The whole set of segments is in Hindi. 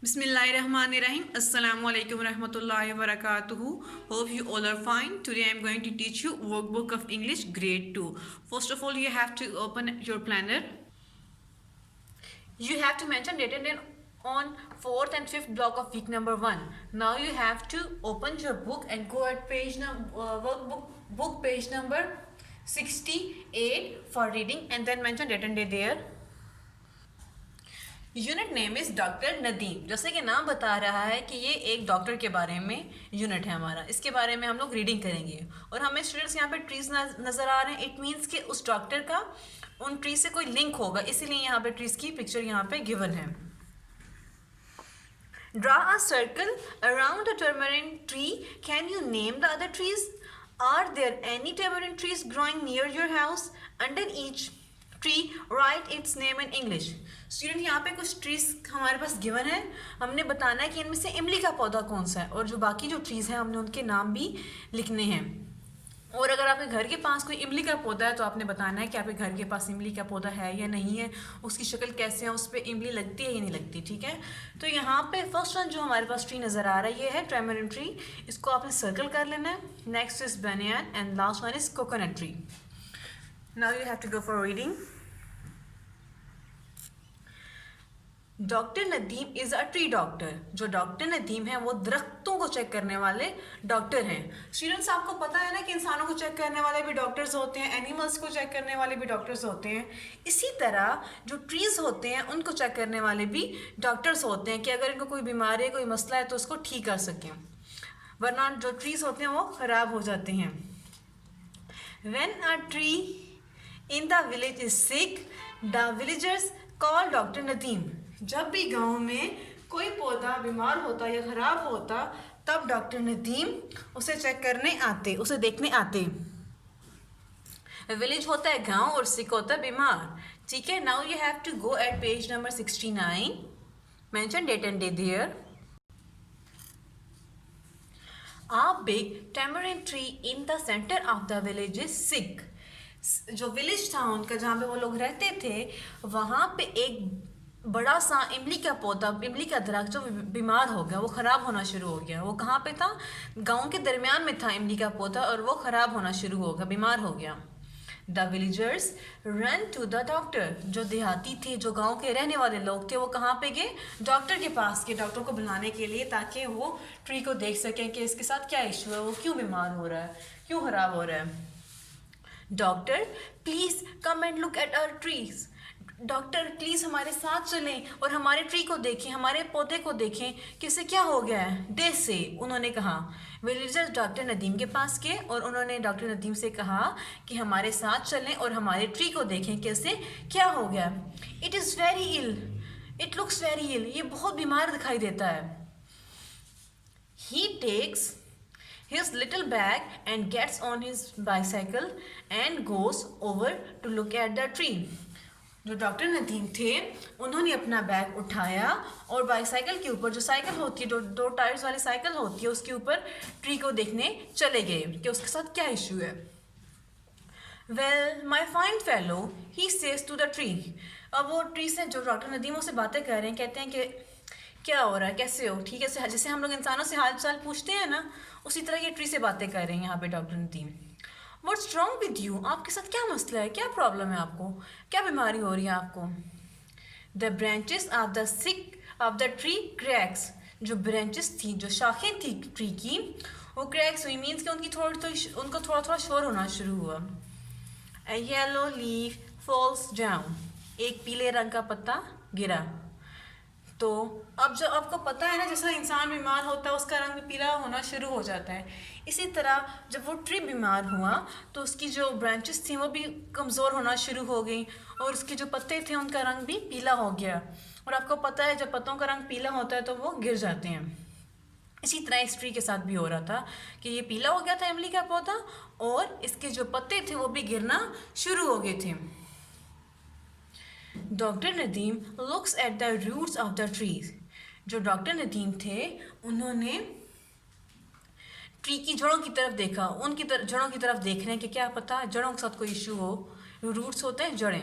Bismillahirrahmanirrahim. Assalamu alaikum warahmatullahi wabarakatuh. Hope you all are fine. Today I am going to teach you workbook of English grade 2. First of all, you have to open your planner. You have to mention date and on 4th and 5th block of week number 1. Now you have to open your book and go at workbook page number 68 for reading and then mention date and day there. Unit name is doctor Nadeem. जैसे कि नाम बता रहा है कि ये एक डॉक्टर के बारे में यूनिट है हमारा, इसके बारे में हम लोग रीडिंग करेंगे। और हमें स्टूडेंट्स यहाँ पे ट्रीज नज़र आ रहे हैं। इट मीन्स कि उस डॉक्टर का उन ट्री से कोई लिंक होगा, इसीलिए यहाँ पे ट्रीज की पिक्चर यहाँ पे गिवन है। Draw a circle around the tamarind tree. Can you name the other trees? Are there any tamarind trees growing near your house? Under each tree write its name in English. Student यहाँ पे कुछ ट्रीज हमारे पास गिवन है, हमने बताना है कि इनमें से इमली का पौधा कौन सा है, और जो बाकी जो ट्रीज हैं हमने उनके नाम भी लिखने हैं। और अगर आपके घर के पास कोई इमली का पौधा है तो आपने बताना है कि आपके घर के पास इमली का पौधा है या नहीं है, उसकी शक्ल कैसे है, उस पर इमली लगती है या नहीं लगती। ठीक है, तो यहाँ पे फर्स्ट वन जो हमारे पास ट्री नज़र आ रहा है ये है टैमरिन ट्री। इसको आपने सर्कल कर लेना है। Next is banyan and last one is coconut tree. Now you have to go for reading. Doctor Nadeem is a tree doctor. जो डॉक्टर नदीम है वो दरख्तों को चेक करने वाले डॉक्टर हैं। स्टूडेंट्स, आपको पता है ना कि इंसानों को चेक करने वाले भी डॉक्टर्स होते हैं, एनिमल्स को चेक करने वाले भी डॉक्टर्स होते हैं। इसी तरह जो ट्रीज़ होते हैं उनको चेक करने वाले भी डॉक्टर्स होते हैं कि अगर इनको कोई बीमारी है, कोई मसला है तो उसको ठीक कर सकें, वरना जो ट्रीज़ होते हैं वो ख़राब हो जाते हैं। When a tree in the village is sick, the villagers call doctor Nadeem. जब भी गांव में कोई पौधा बीमार होता या ख़राब होता तब डॉक्टर नदीम उसे चेक करने आते, उसे देखने आते। विलेज होता है गांव और सिक होता है बीमार। ठीक है, now you have to go at page number 69, mention date and day there. A big tamarind tree in the center of the village is sick. जो विलेज था उनका, जहाँ पे वो लोग रहते थे, वहाँ पे एक बड़ा सा इमली का पौधा, इमली का दरख्त जो बीमार हो गया, वो ख़राब होना शुरू हो गया। वो कहाँ पे था? गांव के दरमियान में था इमली का पौधा, और वो ख़राब होना शुरू हो गया, बीमार हो गया। The villagers run to the doctor. जो देहाती थे, जो गांव के रहने वाले लोग थे, वो कहाँ पे गए? डॉक्टर के पास गए, डॉक्टर को बुलाने के लिए, ताकि वो ट्री को देख सकें कि इसके साथ क्या इशू है, वो क्यों बीमार हो रहा है, क्यों ख़राब हो रहा है। Doctor please come and look at our trees. Doctor please हमारे साथ चलें और हमारे ट्री को देखें, हमारे पौधे को देखें कि इसे क्या हो गया है। दे से, उन्होंने कहा। विलेजर्स डॉक्टर नदीम के पास गए और उन्होंने डॉक्टर नदीम से कहा कि हमारे साथ चलें और हमारे ट्री को देखें कि इसे क्या हो गया। It is very ill, it looks very ill. ये बहुत बीमार दिखाई देता है। He takes his little bag and gets on his bicycle and goes over to look at the tree. जो डॉक्टर नदीम थे उन्होंने अपना बैग उठाया और बाईसाइकिल के ऊपर, जो साइकिल होती है, दो टायर्स वाली साइकिल होती है, उसके ऊपर ट्री को देखने चले गए कि उसके साथ क्या इशू है। Well my fine fellow, he says to the tree. अब वो ट्री से, जो डॉक्टर नदीम से बातें कर रहे हैं, कहते हैं कि क्या हो रहा है, कैसे हो, ठीक है। जैसे हम लोग इंसानों से हाल चाल पूछते हैं ना, उसी तरह ये ट्री से बातें कर रहे हैं यहाँ पे doctor Nadeem. What's wrong with you? आपके साथ क्या मसला है, क्या प्रॉब्लम है आपको, क्या बीमारी हो रही है आपको? The branches of the sick of the tree cracks. जो ब्रांचेस थी, जो शाखें थी ट्री की, वो क्रैक्स हुई। मीन्स कि उनको थोड़ा थोड़ा शोर होना शुरू हुआ। ए येलो लीफ फॉल्स डाउन। एक पीले रंग का पत्ता गिरा। तो अब जो आपको पता है ना, जैसा इंसान बीमार होता है उसका रंग पीला होना शुरू हो जाता है, इसी तरह जब वो ट्री बीमार हुआ तो उसकी जो ब्रांचेस थी वो भी कमज़ोर होना शुरू हो गई और उसके जो पत्ते थे उनका रंग भी पीला हो गया। और आपको पता है जब पत्तों का रंग पीला होता है तो वो गिर जाते हैं। इसी तरह इस ट्री के साथ भी हो रहा था कि ये पीला हो गया था इमली का पौधा, और इसके जो पत्ते थे वो भी गिरना शुरू हो गए थे। Doctor Nadeem looks at the roots of the trees. जो डॉक्टर नदीम थे उन्होंने ट्री की जड़ों की तरफ देखा। उनकी जड़ों की तरफ देख रहे हैं कि क्या पता जड़ों के साथ कोई इशू हो। रूट्स होते हैं जड़ें।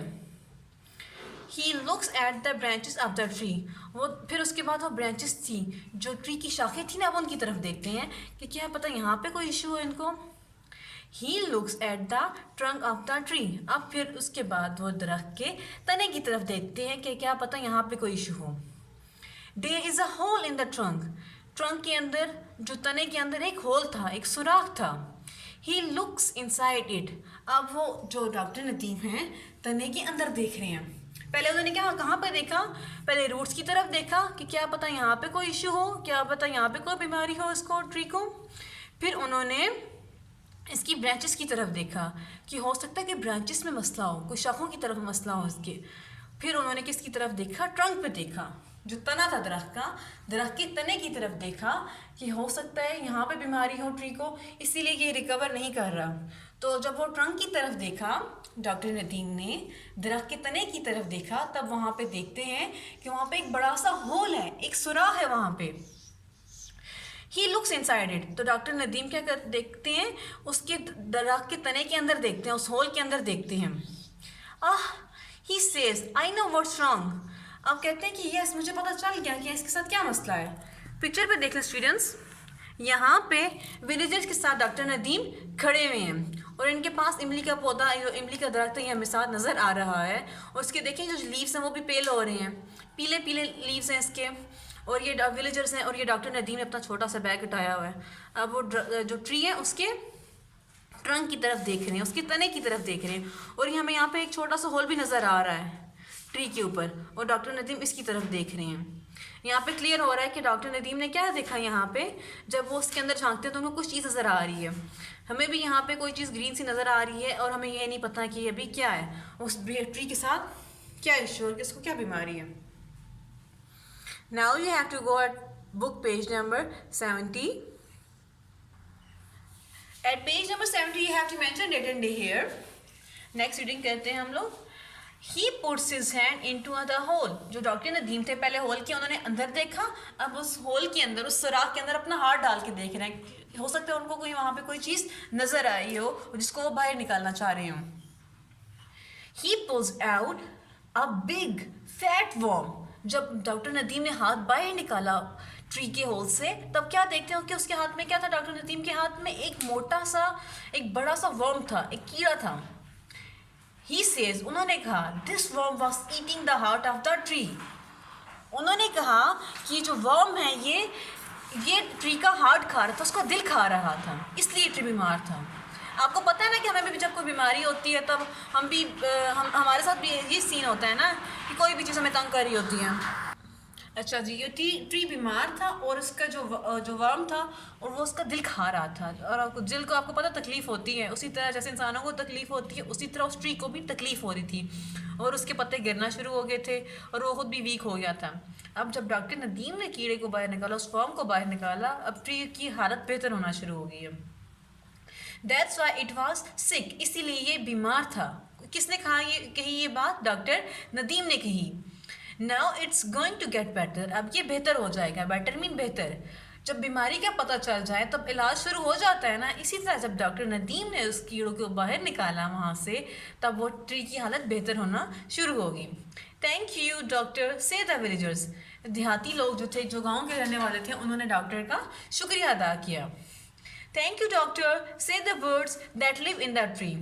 He looks at the branches of the tree. वो फिर उसके बाद वो ब्रांचेस थी, जो ट्री की शाखें थी ना, अब उनकी तरफ देखते हैं कि क्या पता यहाँ पे कोई इशू हो इनको। He looks at the trunk of the tree. अब फिर उसके बाद वो दरख्त के तने की तरफ देखते हैं कि क्या पता यहाँ पे कोई इशू हो। There is a hole in the trunk. Trunk के अंदर, जो तने के अंदर एक होल था, एक सुराख था। He looks inside it. अब वो जो डॉक्टर नदीम हैं तने के अंदर देख रहे हैं। पहले उन्होंने क्या कहाँ पे देखा, पहले रूट्स की तरफ देखा कि क्या पता यहाँ पे कोई इशू हो, क्या पता यहाँ पे कोई बीमारी हो इसको, ट्री को। फिर उन्होंने इसकी ब्रांचेस की तरफ देखा कि हो सकता है कि ब्रांचेस में मसला हो, कोई शाखों की तरफ मसला हो इसके। फिर उन्होंने किसकी तरफ देखा, ट्रंक पे देखा, जो तना था दरख्त का, दरख्त के तने की तरफ देखा कि हो सकता है यहाँ पे बीमारी हो ट्री को, इसीलिए ये रिकवर नहीं कर रहा। तो जब वो ट्रंक की तरफ देखा, डॉक्टर नदीम ने दरख्त के तने की तरफ देखा, तब वहाँ पे देखते हैं कि वहाँ पे एक बड़ा सा होल है, एक सुराख है वहाँ पे। He looks inside it. तो डॉक्टर नदीम क्या कर देखते हैं, उसके दरख्त के तने के अंदर देखते हैं, उस होल के अंदर देखते हैं। He says I know what's wrong. अब कहते हैं कि यस, मुझे पता चल गया कि इसके साथ क्या मसला है। पिक्चर पे देख लें स्टूडेंट्स, यहाँ पे विलेजर्स के साथ डॉक्टर नदीम खड़े हुए हैं और इनके पास इमली का पौधा, जो इमली का दरख्त है, ये हमें साथ नज़र आ रहा है। और उसके देखें जो लीव्स हैं वो भी पेल हो रहे हैं, पीले पीले लीव्स हैं इसके। और ये विलेजर्स हैं और ये डॉक्टर नदीम ने अपना छोटा सा बैग उठाया हुआ है। अब वो जो ट्री है उसके ट्रंक की तरफ देख रहे हैं, उसके तने की तरफ देख रहे हैं। और ये हमें यहाँ पे एक छोटा सा होल भी नज़र आ रहा है ट्री के ऊपर, और डॉक्टर नदीम इसकी तरफ देख रहे हैं। यहाँ पे क्लियर हो रहा है कि डॉक्टर नदीम ने क्या देखा यहाँ पे, जब वो उसके अंदर झांकते हैं तो उनको कुछ चीज़ नज़र आ रही है। हमें भी यहाँ पे कोई चीज़ ग्रीन सी नज़र आ रही है और हमें ये नहीं पता कि अभी क्या है, उस ट्री के साथ क्या इशू है, किसको क्या बीमारी है। Now you have to go at book page number 70. At page number 70 you have to mention date and day here. Next reading करते हैं हम लोग। He puts his hand into the hole. जो डॉक्टर नदीम थे पहले होल के उन्होंने अंदर देखा, अब उस होल के अंदर, उस सुराख के अंदर अपना हाथ डाल के देख रहे हैं। हो सकता है उनको कोई वहाँ पे कोई चीज़ नज़र आई हो जिसको वो बाहर निकालना चाह रहे हों। He pulls out a big fat worm. जब डॉक्टर नदीम ने हाथ बाहर निकाला ट्री के होल से, तब क्या देखते हैं कि उसके हाथ में क्या था, डॉक्टर नदीम के हाथ में एक मोटा सा, एक बड़ा सा वर्म था, एक कीड़ा था। He says, उन्होंने कहा, this worm was eating the heart of the tree. उन्होंने कहा कि जो वर्म है ये ट्री का हार्ट खा रहा था, उसका दिल खा रहा था, इसलिए ट्री बीमार था। आपको पता है ना कि हमें भी जब कोई बीमारी होती है तब हम भी हमारे साथ भी ये सीन होता है ना कि कोई भी चीज़ हमें तंग कर रही होती है। अच्छा जी, ये ट्री बीमार था और इसका जो वर्म था और वो उसका दिल खा रहा था। और दिल को आपको पता तकलीफ़ होती है, उसी तरह जैसे इंसानों को तकलीफ़ होती है उसी तरह उस ट्री को भी तकलीफ़ हो रही थी और उसके पत्ते गिरना शुरू हो गए थे और वो खुद भी वीक हो गया था। अब जब डॉक्टर नदीम ने कीड़े को बाहर निकाला, उस वर्म को बाहर निकाला, अब ट्री की हालत बेहतर होना शुरू हो गई है। That's why it was sick. इसीलिए ये बीमार था। किसने कही ये बात? डॉक्टर नदीम ने कही। Now it's going to get better. अब ये बेहतर हो जाएगा। बेटर मीन बेहतर। जब बीमारी का पता चल जाए तब इलाज शुरू हो जाता है ना। इसी तरह जब डॉक्टर नदीम ने उस कीड़ों को बाहर निकाला वहाँ से, तब वो ट्री की हालत बेहतर होना शुरू होगी। थैंक यू डॉक्टर से द विलेजर्स। देहाती लोग जो थे, जो गाँव के रहने वाले थे, उन्होंने डॉक्टर का शुक्रिया अदा किया। थैंक यू डॉक्टर से the birds that live in the tree.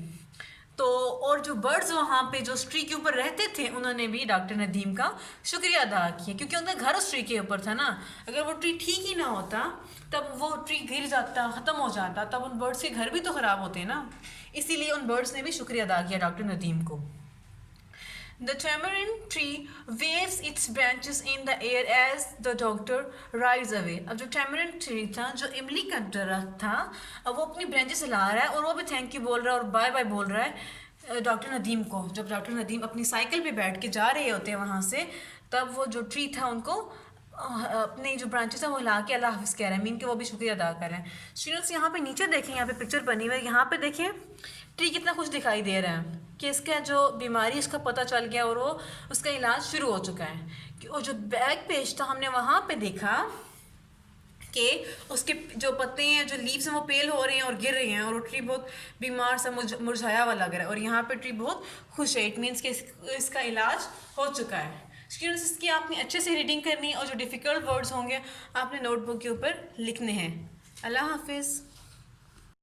तो और जो बर्ड्स वहाँ पे जो ट्री के ऊपर रहते थे, उन्होंने भी डॉक्टर नदीम का शुक्रिया अदा किया, क्योंकि उनका घर उस ट्री के ऊपर था ना। अगर वो ट्री ठीक ही ना होता तब वो ट्री गिर जाता, ख़त्म हो जाता, तब उन बर्ड्स के घर भी तो ख़राब होते ना। इसीलिए उन बर्ड्स ने भी शुक्रिया अदा किया डॉक्टर नदीम को। The tamarind tree waves its branches in the air as the doctor rides away. अब जो tamarind tree था, जो इमली का दरख्त था, अब वो अपनी ब्रांचेस हिला रहा है और वो भी थैंक यू बोल रहा है और बाय बाय बोल रहा है डॉक्टर नदीम को। जब डॉक्टर नदीम अपनी साइकिल पे बैठ के जा रहे होते हैं वहाँ से, तब वो जो ट्री था उनको अपने जो ब्रांचेस है वो हिला के अल्लाह हाफ़िज़ कह रहे हैं, मीन के वो भी शुक्रिया अदा कर रहे हैं। स्टूडेंट्स यहाँ पे नीचे देखें, यहाँ पे पिक्चर बनी हुई है, यहाँ पे देखें ट्री कितना कुछ दिखाई दे रहा है कि इसका जो बीमारी इसका पता चल गया और वो उसका इलाज शुरू हो चुका है। और जो बैक पेज था, हमने वहाँ पे देखा कि उसके जो पत्ते हैं, जो लीव्स हैं, वो पेल हो रहे हैं और गिर रहे हैं और वो ट्री बहुत बीमार सा मुरझाया हुआ लग रहा है। और यहाँ पे ट्री बहुत खुश है, इट मीन्स कि इसका इलाज हो चुका है। स्टूडेंट्स इसकी आपने अच्छे से रीडिंग करनी है और जो डिफ़िकल्ट वर्ड्स होंगे आपने नोटबुक के ऊपर लिखने हैं। अल्लाह हाफिज़।